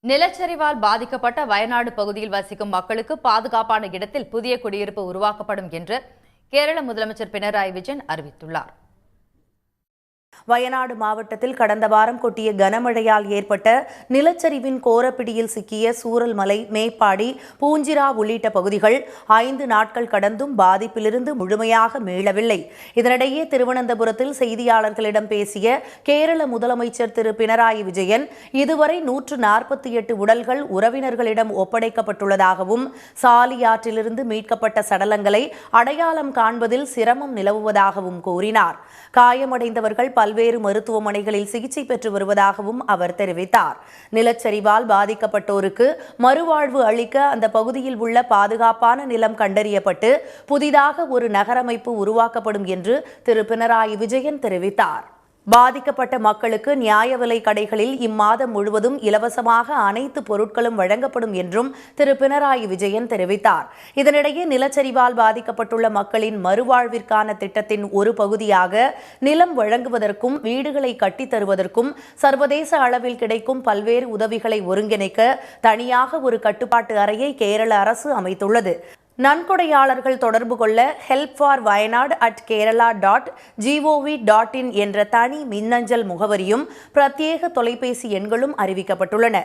நிலச்சரிவால் பாதிக்கப்பட்ட வயநாடு பகுதியில் வசிக்கும் மக்களுக்கு பாதுகாப்பான இடத்தில் புதிய குடியிருப்பு உருவாக்கப்படும் என்று கேரள முதலமைச்சர் பினராயி விஜயன் அறிவித்துள்ளார். வயநாடு மாவட்டத்தில் கடந்த வாரம் கொட்டிய கனமழையால் ஏற்பட்ட நிலச்சரிவின் கோரப்பிடியில் சிக்கிய சூரல்மலை, மேப்பாடி, பூஞ்சிரா உள்ளிட்ட பகுதிகள் 5 நாட்கள் கடந்தும் பாதிப்பிலிருந்து முழுமையாக மீளவில்லை. இதனிடையே திருவனந்தபுரத்தில் செய்தியாளர்களிடம் பேசிய கேரள முதலமைச்சர் திரு பினராயி விஜயன், இதுவரை 148 உடல்கள் உறவினர்களிடம் ஒப்படைக்கப்பட்டுள்ளதாகவும், சாலியாற்றிலிருந்து மீட்கப்பட்ட சடலங்களை அடையாளம் காண்பதில் சிரமம் நிலவுவதாகவும் கூறினார். காயமடைந்தவர்கள் பல்வேறு மருத்துவமனைகளில் சிகிச்சை பெற்று வருவதாகவும் அவர் தெரிவித்தார். நிலச்சரிவால் பாதிக்கப்பட்டோருக்கு மறுவாழ்வு அளிக்க அந்த பகுதியில் உள்ள பாதுகாப்பான நிலம் கண்டறியப்பட்டு புதிதாக ஒரு நகரமைப்பு உருவாக்கப்படும் என்று திரு பினராயி விஜயன் தெரிவித்தார். பாதிக்கப்பட்ட மக்களுக்கு நியாய விலை கடைகளில் இம்மாதம் முழுவதும் இலவசமாக அனைத்து பொருட்களும் வழங்கப்படும் என்றும் திரு பினராயி விஜயன் தெரிவித்தார். இதனிடையே நிலச்சரிவால் பாதிக்கப்பட்டுள்ள மக்களின் மறுவாழ்விற்கான திட்டத்தின் ஒரு பகுதியாக நிலம் வழங்குவதற்கும் வீடுகளை கட்டித் தருவதற்கும் சர்வதேச அளவில் கிடைக்கும் பல்வேறு உதவிகளை ஒருங்கிணைக்க தனியாக ஒரு கட்டுப்பாட்டு அறையை கேரள அரசு அமைத்துள்ளது. நன்கொடையாளர்கள் தொடர்பு கொள்ள helpforwayanad@kerala.gov.in என்ற தனி மின்னஞ்சல் முகவரியும் பிரத்யேக தொலைபேசி எண்களும் அறிவிக்கப்பட்டுள்ளன.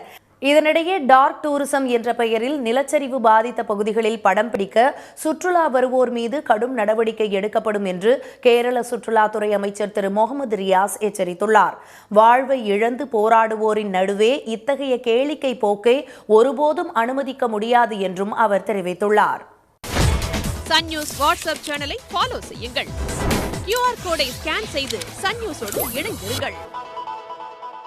இதனிடையே டார்க் டூரிசம் என்ற பெயரில் நிலச்சரிவு பாதித்த பகுதிகளில் படம் பிடிக்க சுற்றுலா வருவோர் மீது கடும் நடவடிக்கை எடுக்கப்படும் என்று கேரள சுற்றுலாத்துறை அமைச்சர் திரு முகமது ரியாஸ் எச்சரித்துள்ளார். வாழ்வை இழந்து போராடுவோரின் நடுவே இத்தகைய கேளிக்கை போக்கை ஒருபோதும் அனுமதிக்க முடியாது என்றும் அவர் தெரிவித்துள்ளார். சன் நியூஸ் வாட்ஸ்அப் சேனலை ஃபாலோ செய்யுங்கள். QR கோடை ஸ்கேன் செய்து சன் நியூஸோடு இணைந்திருங்கள்.